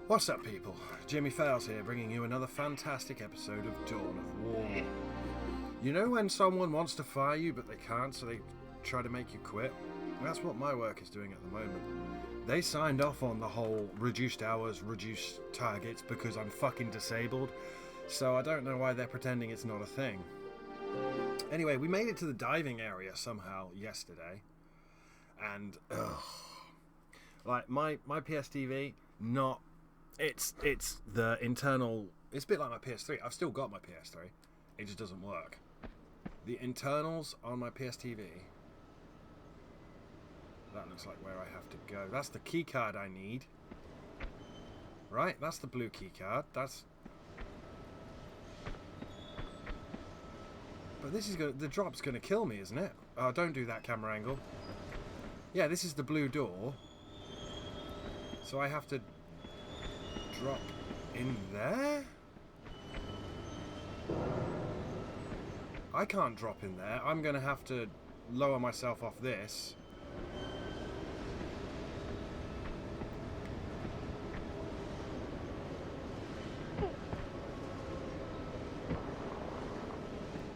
What's up, people? Jimmy Fails here, bringing you another fantastic episode of Dawn of War. You know when someone wants to fire you but they can't, so they try to make you quit? That's what my work is doing at the moment. They signed off on the whole reduced hours, reduced targets because I'm fucking disabled, so I don't know why they're pretending it's not a thing. Anyway, we made it to the diving area somehow yesterday, and like my PSTV, not... It's the internal... It's a bit like my PS3. I've still got my PS3. It just doesn't work. The internals on my PSTV... That looks like where I have to go. That's the key card I need. Right? That's the blue key card. That's... But this is the drop's going to kill me, isn't it? Oh, don't do that camera angle. Yeah, this is the blue door. So I have to... drop in there? I can't drop in there. I'm going to have to lower myself off this.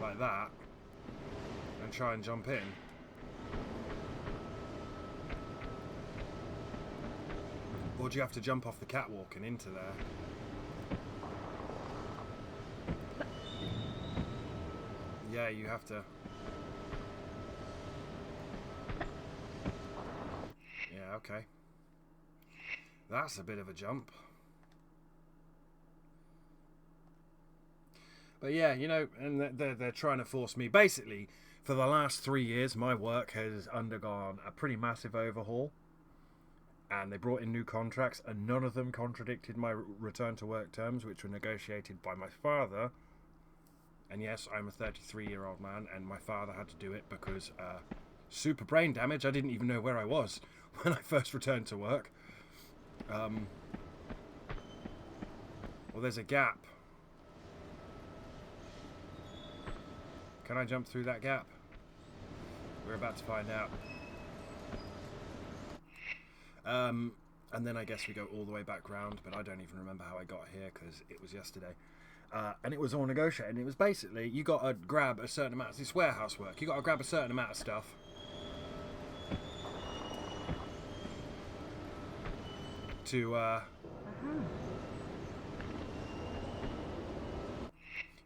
Like that. And try and jump in. Or do you have to jump off the catwalk and into there? Yeah, you have to. Yeah, okay. That's a bit of a jump. But yeah, you know, and they're trying to force me. Basically, for the last 3 years, my work has undergone a pretty massive overhaul. And they brought in new contracts, and none of them contradicted my return to work terms, which were negotiated by my father. And yes, I'm a 33-year-old man, and my father had to do it because super brain damage. I didn't even know where I was when I first returned to work. Well, there's a gap. Can I jump through that gap? We're about to find out. And then I guess we go all the way back round, but I don't even remember how I got here because it was yesterday. And it was all negotiated, and it was basically, you got to grab a certain amount, it's warehouse work, you got to grab a certain amount of stuff. To,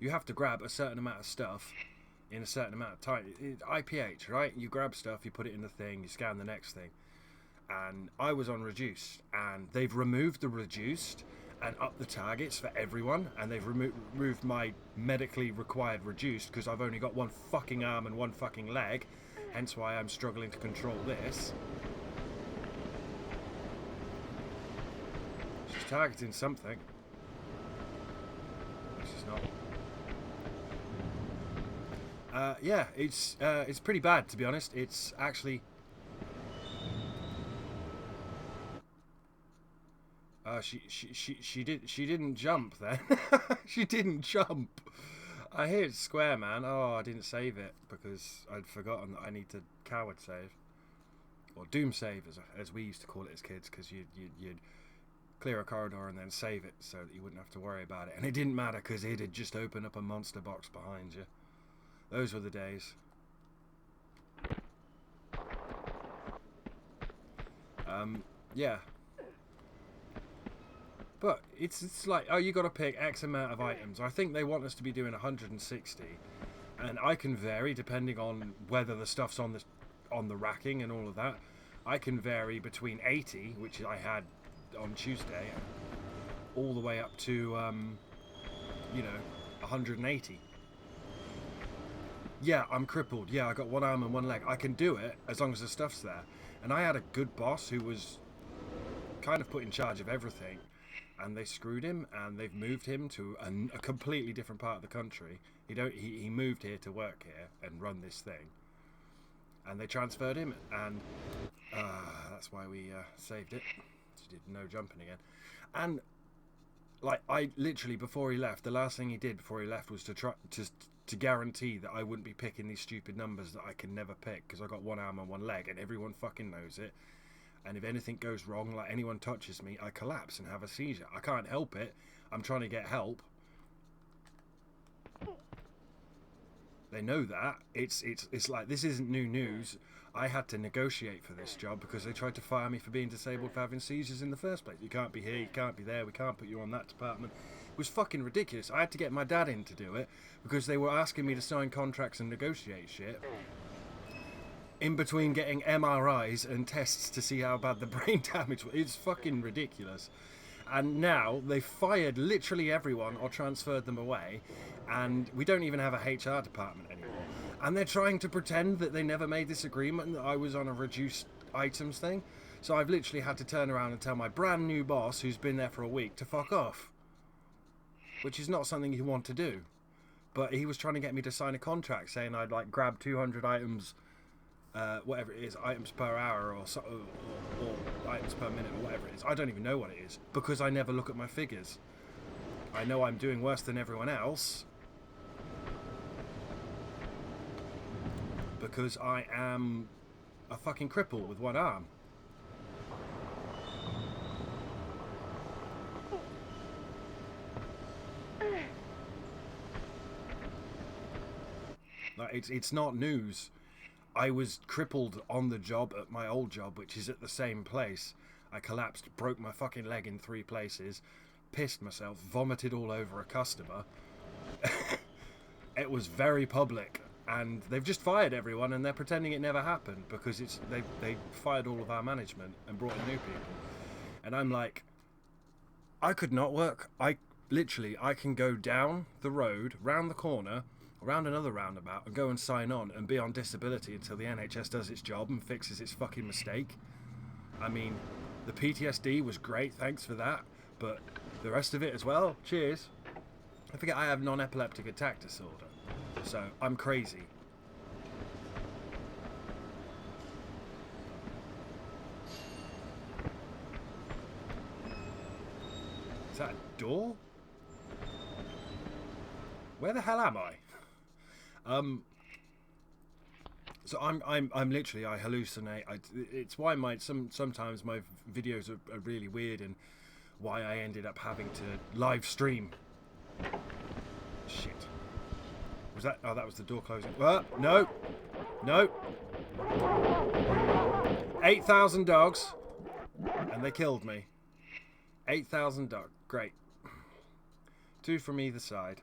you have to grab a certain amount of stuff in a certain amount of time. IPH, right? You grab stuff, you put it in the thing, you scan the next thing. And I was on reduced, and they've removed the reduced and upped the targets for everyone, and they've removed my medically required reduced because I've only got one fucking arm and one fucking leg, hence why I'm struggling to control this. She's targeting something. Which is not. Yeah, it's pretty bad, to be honest. It's actually... She didn't jump then. She didn't jump. I hit square, man. Oh, I didn't save it because I'd forgotten that I need to coward save. Or doom save, as we used to call it as kids, because you'd clear a corridor and then save it so that you wouldn't have to worry about it. And it didn't matter because it'd just open up a monster box behind you. Those were the days. Yeah. But it's like, oh, you got to pick X amount of items. I think they want us to be doing 160, and I can vary depending on whether the stuff's on the racking and all of that. I can vary between 80, which I had on Tuesday, all the way up to 180. Yeah, I'm crippled. Yeah, I got one arm and one leg. I can do it as long as the stuff's there. And I had a good boss who was kind of put in charge of everything. And they screwed him, and they've moved him to a completely different part of the country. He moved here to work here and run this thing. And they transferred him, and that's why we saved it. She did no jumping again. And like, I literally, before he left, the last thing he did before he left was to try to guarantee that I wouldn't be picking these stupid numbers that I can never pick because I got one arm and one leg, and everyone fucking knows it. And if anything goes wrong, like anyone touches me, I collapse and have a seizure. I can't help it. I'm trying to get help. They know that. It's like, this isn't new news. I had to negotiate for this job because they tried to fire me for being disabled for having seizures in the first place. You can't be here, you can't be there, we can't put you on that department. It was fucking ridiculous. I had to get my dad in to do it because they were asking me to sign contracts and negotiate shit in between getting MRIs and tests to see how bad the brain damage was. It's fucking ridiculous. And now they've fired literally everyone or transferred them away, and we don't even have a HR department anymore. And they're trying to pretend that they never made this agreement and that I was on a reduced items thing. So I've literally had to turn around and tell my brand new boss, who's been there for a week, to fuck off. Which is not something you want to do. But he was trying to get me to sign a contract saying I'd like grab 200 items, whatever it is, items per hour or items per minute or whatever it is. I don't even know what it is because I never look at my figures. I know I'm doing worse than everyone else because I am a fucking cripple with one arm. Like, it's not news. I was crippled on the job at my old job, which is at the same place. I collapsed, broke my fucking leg in 3 places, pissed myself, vomited all over a customer. It was very public, and they've just fired everyone, and they're pretending it never happened because they fired all of our management and brought in new people. And I'm like, I could not work. I can go down the road, round the corner, around another roundabout, and go and sign on and be on disability until the NHS does its job and fixes its fucking mistake. I mean, the PTSD was great, thanks for that, but the rest of it as well, cheers. I forget I have non-epileptic attack disorder, so I'm crazy. Is that a door? Where the hell am I? So I'm literally, I hallucinate. It's why sometimes my videos are really weird, and why I ended up having to live stream. Shit. Was that? Oh, that was the door closing. No. 8,000 dogs, and they killed me. 8,000 dogs. Great. 2 from either side.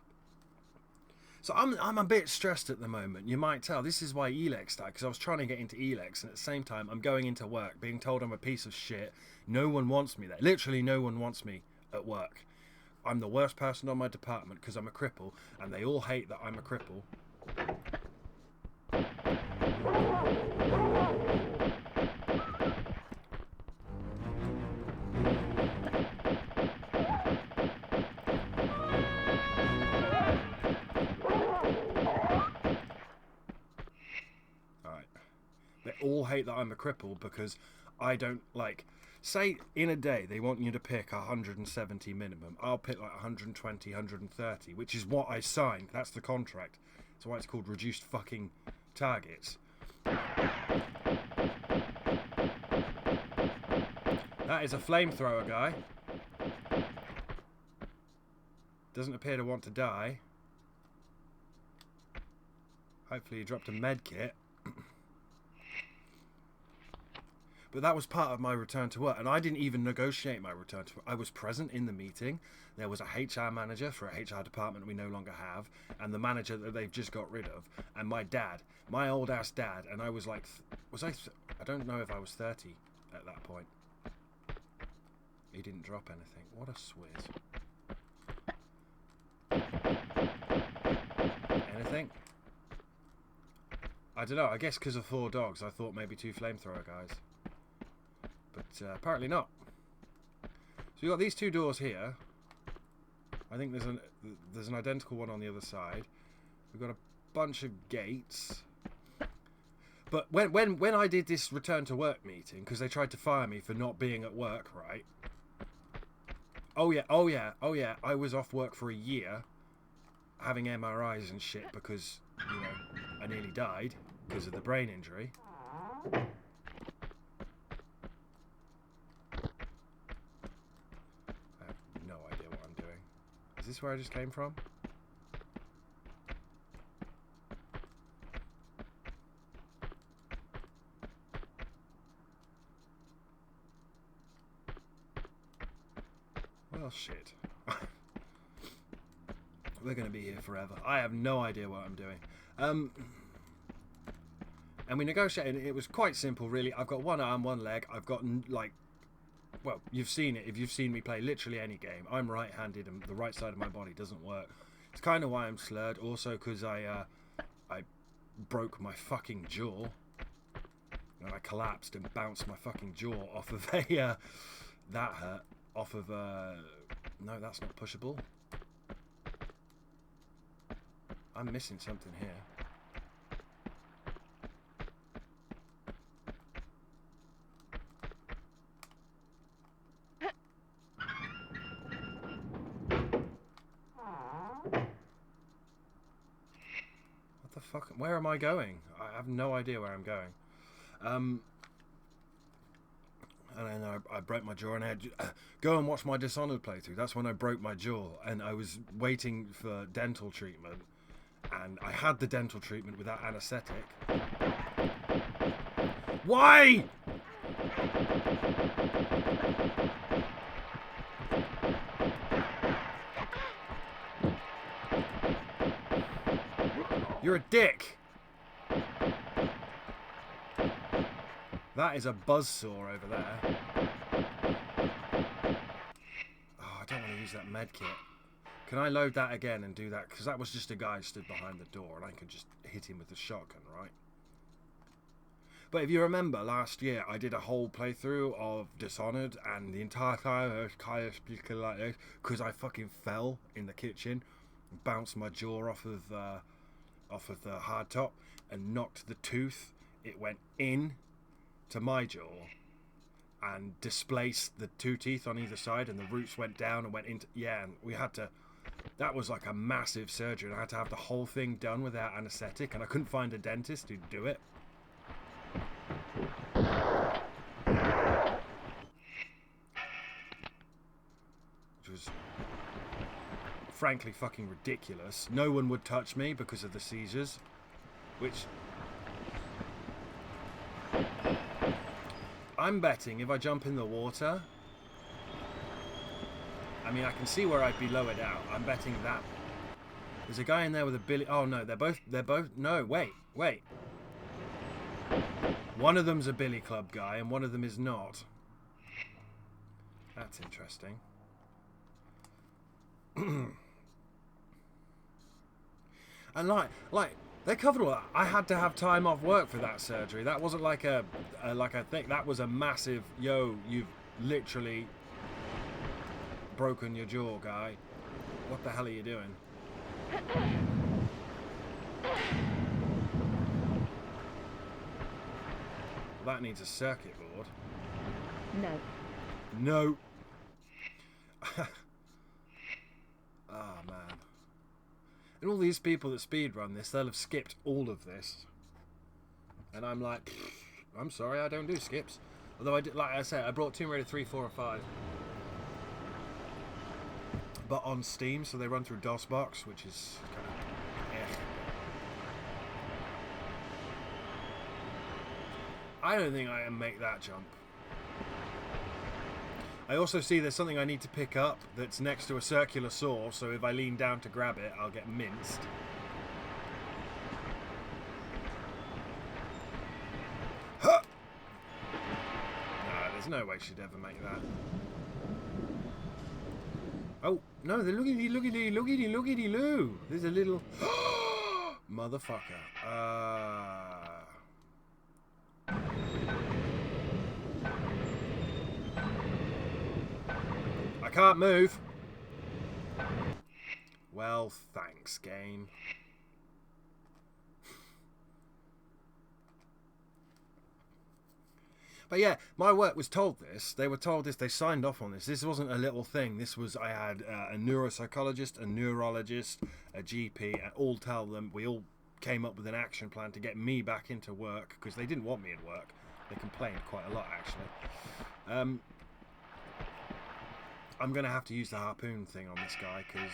So I'm a bit stressed at the moment. You might tell. This is why Elex died, because I was trying to get into Elex, and at the same time I'm going into work, being told I'm a piece of shit. No one wants me there. Literally no one wants me at work. I'm the worst person on my department because I'm a cripple, and they all hate that I'm a cripple. They all hate that I'm a cripple because I don't, like, say in a day they want you to pick 170 minimum. I'll pick like 120, 130, which is what I signed. That's the contract. That's why it's called reduced fucking targets. That is a flamethrower guy. Doesn't appear to want to die. Hopefully he dropped a med kit. But that was part of my return to work, and I didn't even negotiate my return to work. I was present in the meeting. There was a HR manager for a HR department we no longer have, and the manager that they've just got rid of, and my dad, my old ass dad, and I was like, I don't know if I was 30 at that point. He didn't drop anything. What a swizz. Anything? I don't know. I guess because of 4 dogs, I thought maybe 2 flamethrower guys. But apparently not. So we've got these 2 doors here. I think there's an identical one on the other side. We've got a bunch of gates. But when I did this return to work meeting, because they tried to fire me for not being at work, right? Oh yeah. I was off work for a year, having MRIs and shit because, you know, I nearly died because of the brain injury. this where I just came from? Well, shit. We're going to be here forever. I have no idea what I'm doing. And we negotiated. It was quite simple, really. I've got one arm, one leg. I've got, like... Well, you've seen it. If you've seen me play literally any game, I'm right-handed and the right side of my body doesn't work. It's kind of why I'm slurred. Also, because I broke my fucking jaw. And I collapsed and bounced my fucking jaw off of a... that hurt. Off of a... No, that's not pushable. I'm missing something here. What the fuck? Where am I going? I have no idea where I'm going. And then I broke my jaw and I had to go and watch my Dishonored playthrough. That's when I broke my jaw and I was waiting for dental treatment. And I had the dental treatment without anaesthetic. Why? You're a dick. That is a buzzsaw over there. Oh, I don't want to use that med kit. Can I load that again and do that? Because that was just a guy stood behind the door and I could just hit him with the shotgun, right? But if you remember, last year I did a whole playthrough of Dishonored and the entire time I was kind of speaking like this because I fucking fell in the kitchen and bounced my jaw off of the hardtop and knocked the tooth. It went in to my jaw and displaced the two teeth on either side and the roots went down and went into... Yeah, and we had to... That was like a massive surgery and I had to have the whole thing done without anaesthetic and I couldn't find a dentist who'd do it. Which was frankly fucking ridiculous. No one would touch me because of the seizures, which... I'm betting if I jump in the water... I mean, I can see where I'd be lowered out. I'm betting that... There's a guy in there with a billy... Oh, no, they're both... No, wait. One of them's a billy club guy and one of them is not. That's interesting. And like they covered all that. I had to have time off work for that surgery. That wasn't like a thing. That was a massive, yo, you've literally broken your jaw, guy. What the hell are you doing? Well, that needs a circuit board. No. Oh, man. And all these people that speedrun this, they'll have skipped all of this. And I'm like, I'm sorry, I don't do skips. Although, like I said, I brought Tomb Raider 3, 4, and 5. But on Steam, so they run through DOSBox, which is kind of... I don't think I can make that jump. I also see there's something I need to pick up that's next to a circular saw, so if I lean down to grab it, I'll get minced. Huh! Nah, there's no way she'd ever make that. Oh, no, the lookity-loo. There's a little... Motherfucker. I can't move. Well, thanks, game. But yeah, my work was told this. They were told this. They signed off on this. This wasn't a little thing. This was, I had a neuropsychologist, a neurologist, a GP, and all tell them, we all came up with an action plan to get me back into work because they didn't want me in work. They complained quite a lot, actually. I'm going to have to use the harpoon thing on this guy, because...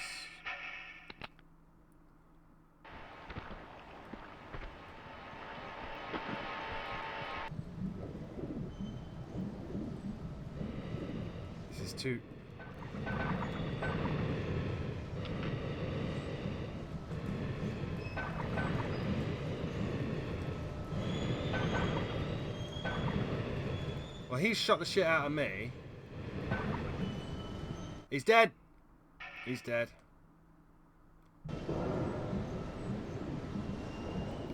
this is too... Well, he's shot the shit out of me. He's dead. He's dead.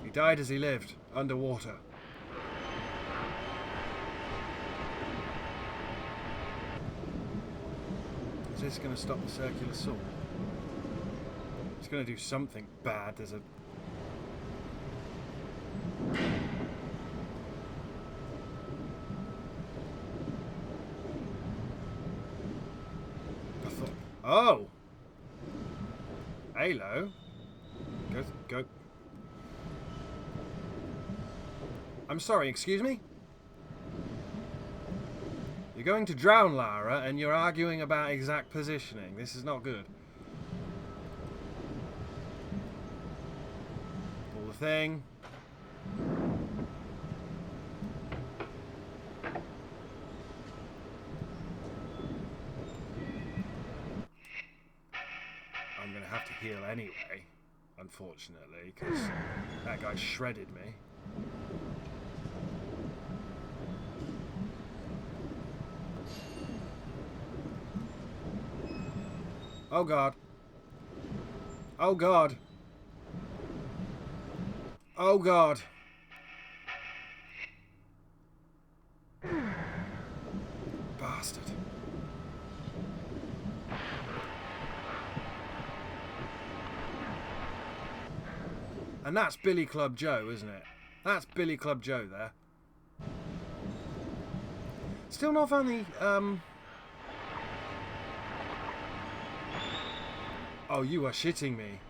He died as he lived, underwater. Is this going to stop the circular saw? It's going to do something bad. There's a... Oh! Halo. Go. I'm sorry, excuse me? You're going to drown Lara and you're arguing about exact positioning. This is not good. Pull the thing. Have to heal anyway, unfortunately, because that guy shredded me. Oh god. Oh god. Oh god. Bastard. And that's Billy Club Joe, isn't it? That's Billy Club Joe there. Still not found the, Oh, you are shitting me.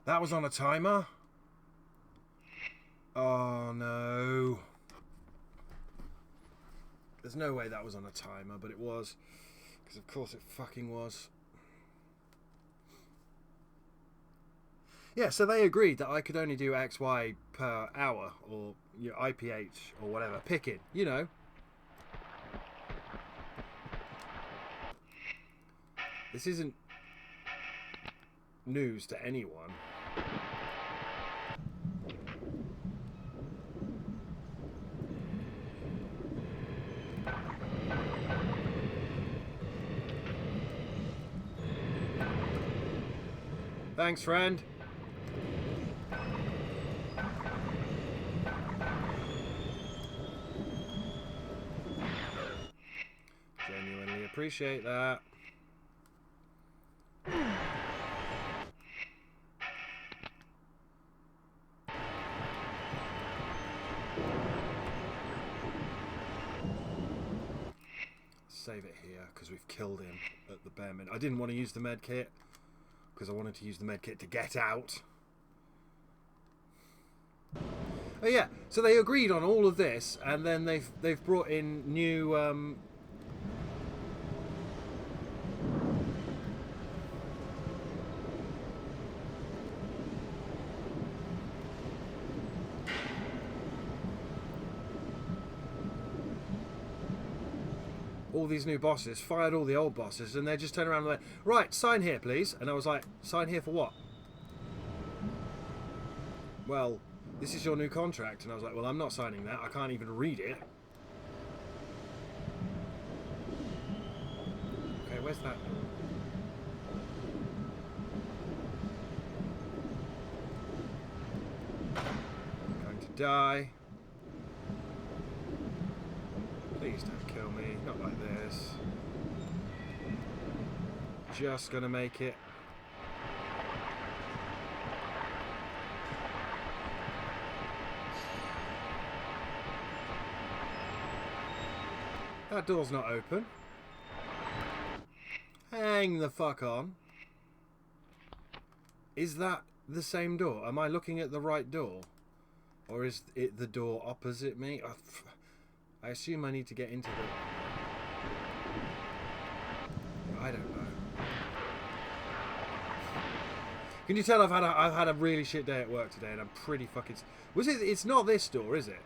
That was on a timer? Oh, no. There's no way that was on a timer, but it was. Because of course it fucking was. Yeah, so they agreed that I could only do XY per hour, or IPH, or whatever. Picking, you know. This isn't news to anyone. Thanks, friend. Genuinely appreciate that. Save it here, because we've killed him at the bare minute. I didn't want to use the med kit, because I wanted to use the med kit to get out. Oh yeah, so they agreed on all of this, and then they've brought in new all these new bosses, fired all the old bosses, and they just turned around and went, right, sign here please. And I was like, sign here for what? Well, this is your new contract. And I was like, well, I'm not signing that, I can't even read it. Okay, where's that? I'm going to die. Please don't kill me, not like this. Just gonna make it. That door's not open. Hang the fuck on. Is that the same door? Am I looking at the right door? Or is it the door opposite me? I assume I need to get into the... I don't know. Can you tell I've had a really shit day at work today, and I'm pretty fucking... Was it? It's not this door, is it?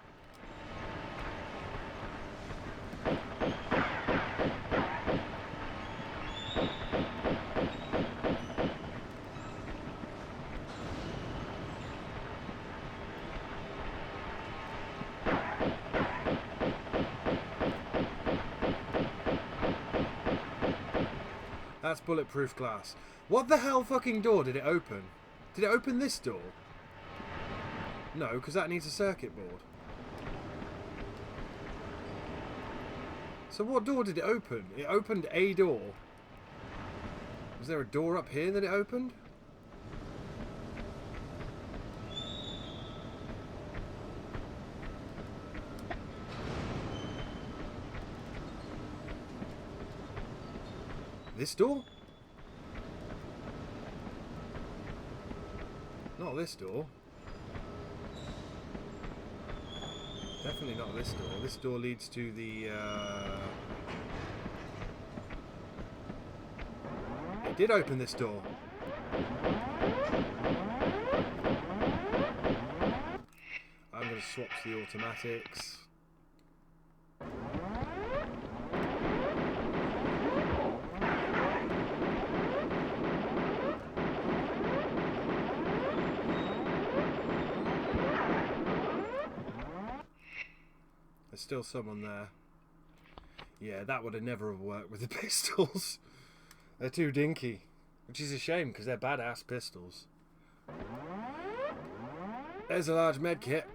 That's bulletproof glass. What the hell fucking door did it open? Did it open this door? No, because that needs a circuit board. So what door did it open? It opened a door. Was there a door up here that it opened? This door? Not this door. Definitely not this door. This door leads to the... It did open this door. I'm going to swap to the automatics. There's still someone there. Yeah, that would have never have worked with the pistols. They're too dinky. Which is a shame, because they're badass pistols. There's a large med kit.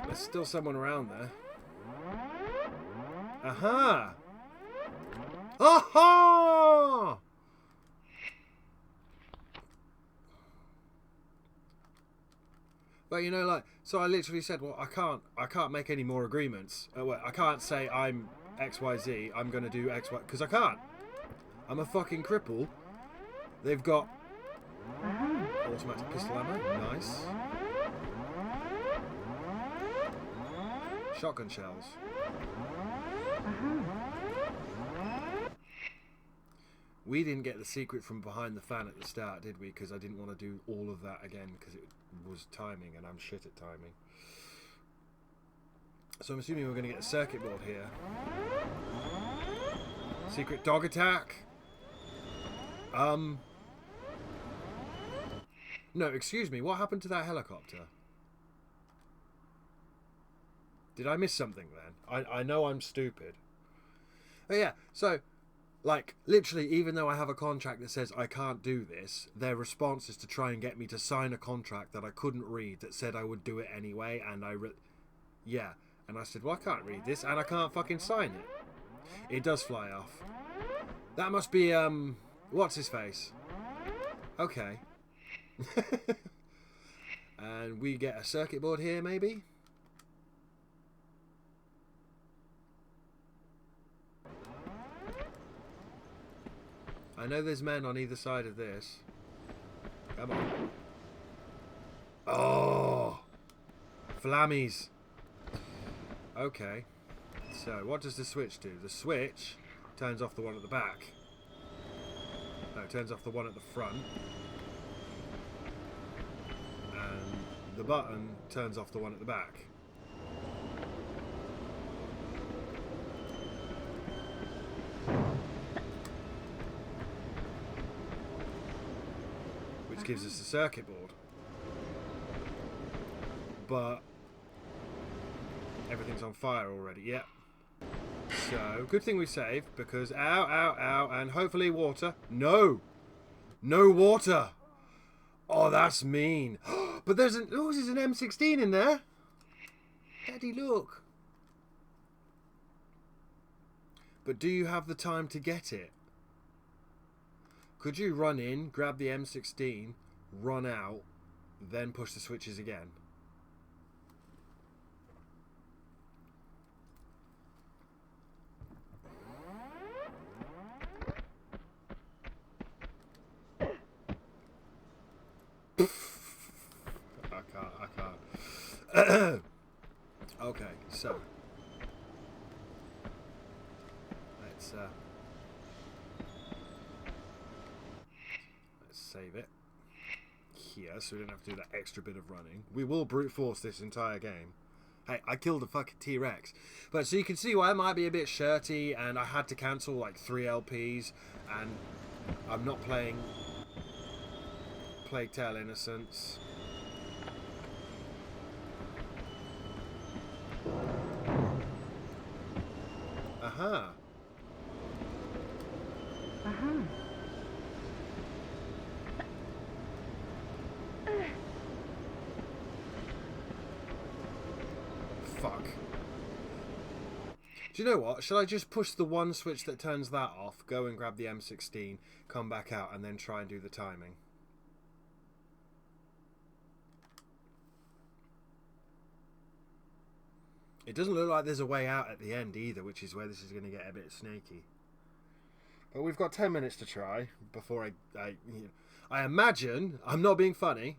There's still someone around there. Aha! Aha! But you know, like, so I literally said, well, I can't make any more agreements. Well, I can't say I'm XYZ, I'm going to do XY, because I can't. I'm a fucking cripple. They've got automatic pistol ammo, nice. Shotgun shells. We didn't get the secret from behind the fan at the start, did we? Because I didn't want to do all of that again, because it was timing, and I'm shit at timing. So I'm assuming we're going to get a circuit board here. Secret dog attack. No, excuse me. What happened to that helicopter? Did I miss something then? I know I'm stupid. But yeah, so, like, literally, even though I have a contract that says I can't do this, their response is to try and get me to sign a contract that I couldn't read that said I would do it anyway, and yeah. And I said, well, I can't read this, and I can't fucking sign it. It does fly off. That must be, what's his face? Okay. And we get a circuit board here, maybe? I know there's men on either side of this. Come on. Oh! Flammies. Okay. So, what does the switch do? The switch turns off the one at the back. No, it turns off the one at the front. And the button turns off the one at the back. Which gives us the circuit board. But everything's on fire already, yep. So, good thing we saved, because ow, ow, ow, and hopefully water. No! No water! Oh, that's mean. But there's there's an M16 in there. Daddy, look. But do you have the time to get it? Could you run in, grab the M16, run out, then push the switches again? I can't. Okay, so let's save it here, so we don't have to do that extra bit of running. We will brute force this entire game. Hey, I killed a fucking T-Rex. But so you can see why I might be a bit shirty, and I had to cancel like 3 LPs, and I'm not playing Plague Tale Innocence. Aha. Uh-huh. Fuck. Do you know what? Shall I just push the one switch that turns that off, go and grab the M16, come back out, and then try and do the timing? It doesn't look like there's a way out at the end either, which is where this is going to get a bit snaky. But we've got 10 minutes to try before I imagine, I'm not being funny.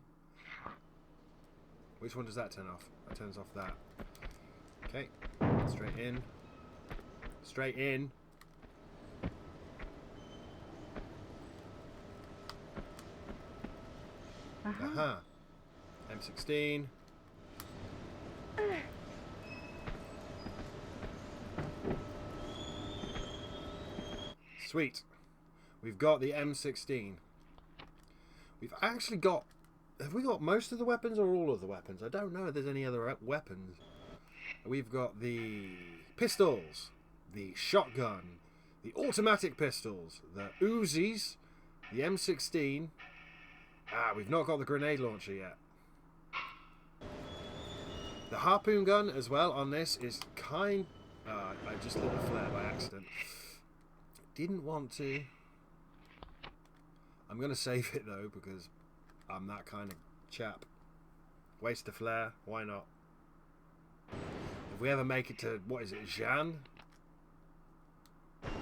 Which one does that turn off? That turns off that. Okay, straight in. Straight in. Aha. M16. Sweet. We've got the M16. We've actually got... Have we got most of the weapons or all of the weapons? I don't know if there's any other weapons. We've got the pistols, the shotgun, the automatic pistols, the Uzis, the M16. Ah, we've not got the grenade launcher yet. The harpoon gun as well on this is kind... I just lit a flare by accident. Didn't want to. I'm going to save it though because I'm that kind of chap. Waste a flare, why not? If we ever make it to, what is it, Jeanne? Right.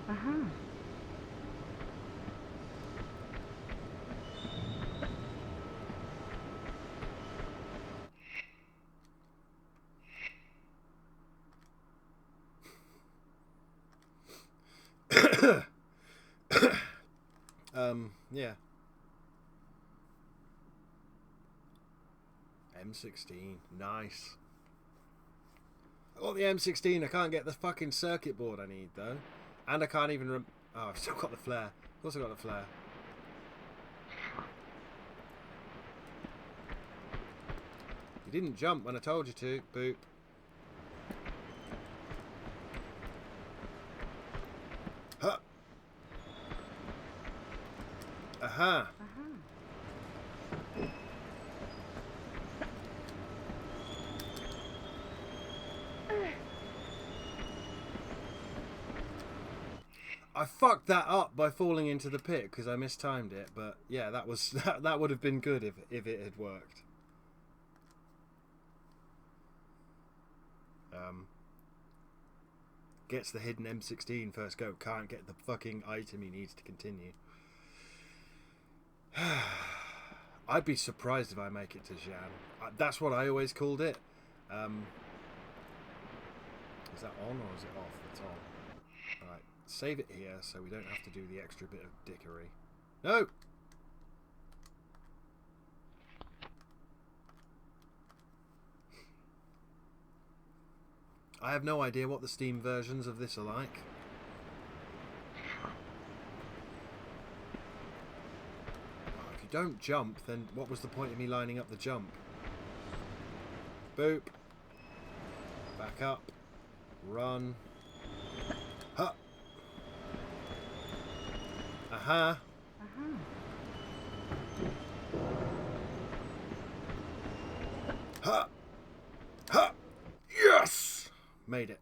Uh-huh. Yeah. M16, nice. I got the M16, I can't get the fucking circuit board I need though. And I can't even oh, I've still got the flare. I've also got the flare. You didn't jump when I told you to, boop. Huh. Aha. I fucked that up by falling into the pit because I mistimed it, but yeah, that was that would have been good if it had worked. Gets the hidden M16 first go, can't get the fucking item he needs to continue. I'd be surprised if I make it to Jeanne. That's what I always called it. Is that on or is it off? It's on. Alright, save it here so we don't have to do the extra bit of dickery. No! I have no idea what the Steam versions of this are like. Oh, if you don't jump, then what was the point of me lining up the jump? Boop. Back up. Run. Ha! Aha! Ha! Ha! Yes! Made it.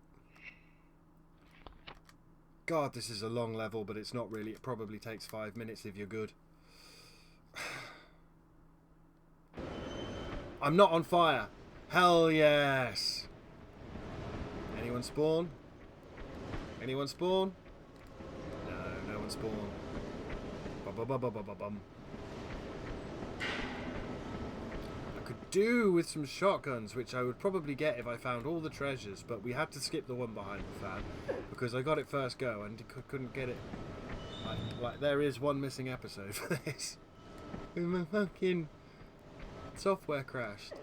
God, this is a long level, but it's not really. It probably takes 5 minutes if you're good. I'm not on fire. Hell yes. Anyone spawn? Anyone spawn? No, no one spawn. Bum. I could do with some shotguns, which I would probably get if I found all the treasures, but we had to skip the one behind the fan because I got it first go and couldn't get it. Like there is one missing episode for this. My fucking software crashed.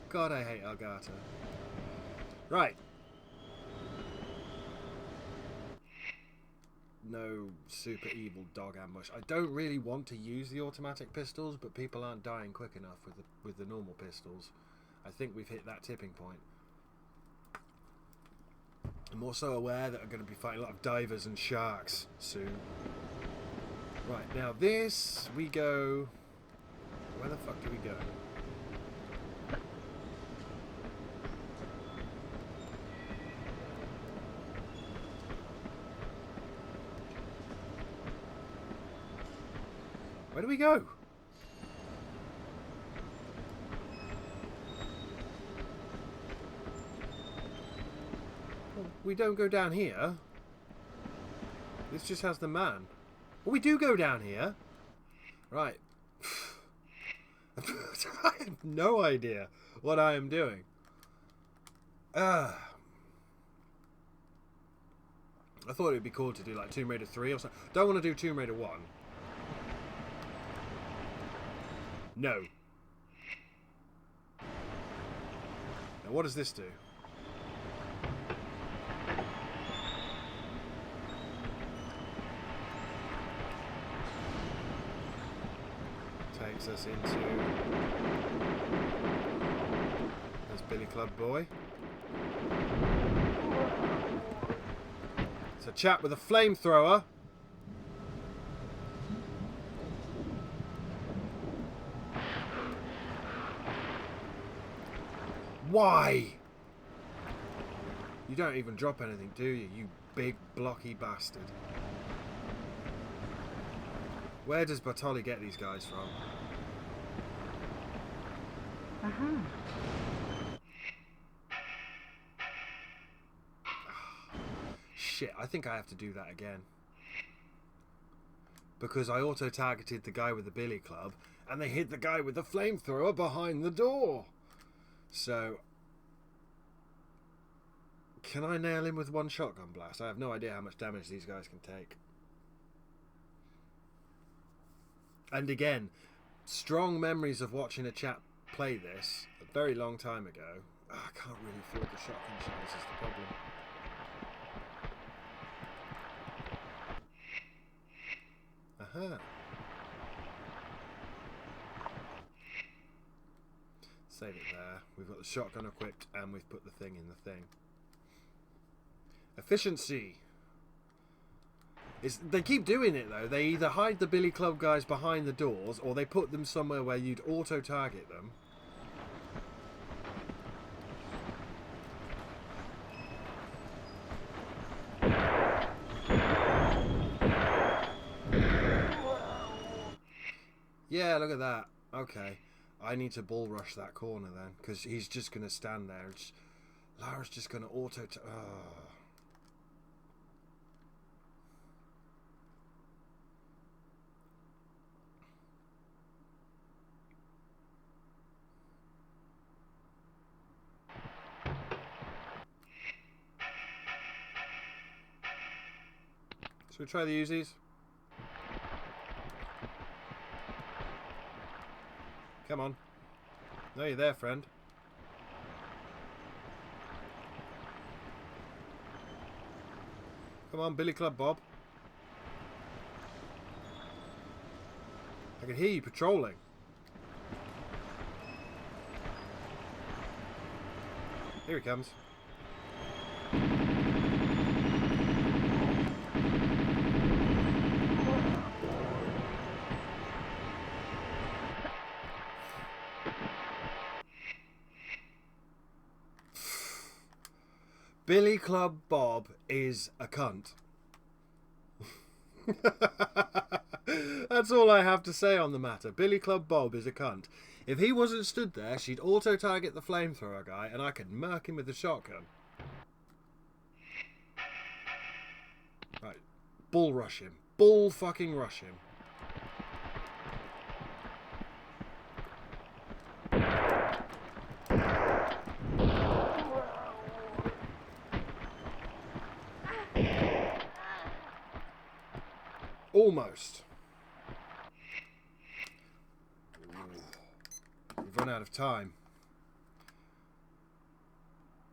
God, I hate Elgato. Right. No super evil dog ambush. I don't really want to use the automatic pistols, but people aren't dying quick enough with the normal pistols. I think we've hit that tipping point. I'm also aware that I'm going to be fighting a lot of divers and sharks soon. Right, now this, we go... Where the fuck do we go? Where do we go? Well, we don't go down here. This just has the man. Well, we do go down here. Right. I have no idea what I am doing. I thought it would be cool to do like Tomb Raider 3 or something. Don't want to do Tomb Raider 1. No. Now what does this do? Takes us into... There's Billy Club Boy. It's a chap with a flamethrower. Why? You don't even drop anything, do you? You big blocky bastard. Where does Bartoli get these guys from? Aha. Shit, I think I have to do that again. Because I auto-targeted the guy with the billy club, and they hit the guy with the flamethrower behind the door. So, can I nail him with one shotgun blast? I have no idea how much damage these guys can take. And again, strong memories of watching a chap play this a very long time ago. Oh, I can't really afford the shotgun shells is the problem. Aha. Save it there. We've got the shotgun equipped and we've put the thing in the thing. Efficiency. They keep doing it though. They either hide the billy club guys behind the doors or they put them somewhere where you'd auto-target them. Yeah, look at that. Okay. I need to bull rush that corner then, because he's just going to stand there. Lara's just going to auto... Should we try the Uzis? Come on. No, you're there, friend. Come on, Billy Club Bob. I can hear you patrolling. Here he comes. Billy Club Bob is a cunt. That's all I have to say on the matter. Billy Club Bob is a cunt. If he wasn't stood there, she'd auto-target the flamethrower guy and I could murk him with the shotgun. Right. Bull rush him. Bull fucking rush him. Almost. We've run out of time.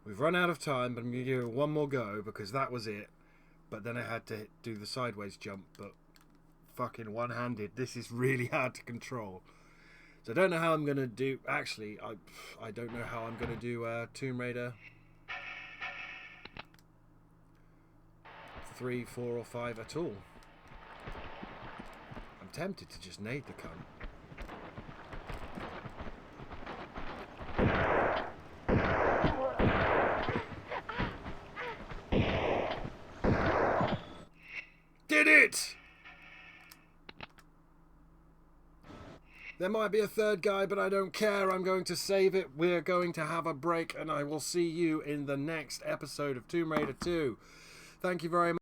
We've run out of time, but I'm going to give it one more go because that was it. But then I had to do the sideways jump, but fucking one-handed. This is really hard to control. So I don't know how I'm going to do... Actually, I don't know how I'm going to do Tomb Raider 3, 4 or 5 at all. I'm tempted to just nade the cunt. Did it! There might be a third guy, but I don't care. I'm going to save it. We're going to have a break, and I will see you in the next episode of Tomb Raider 2. Thank you very much.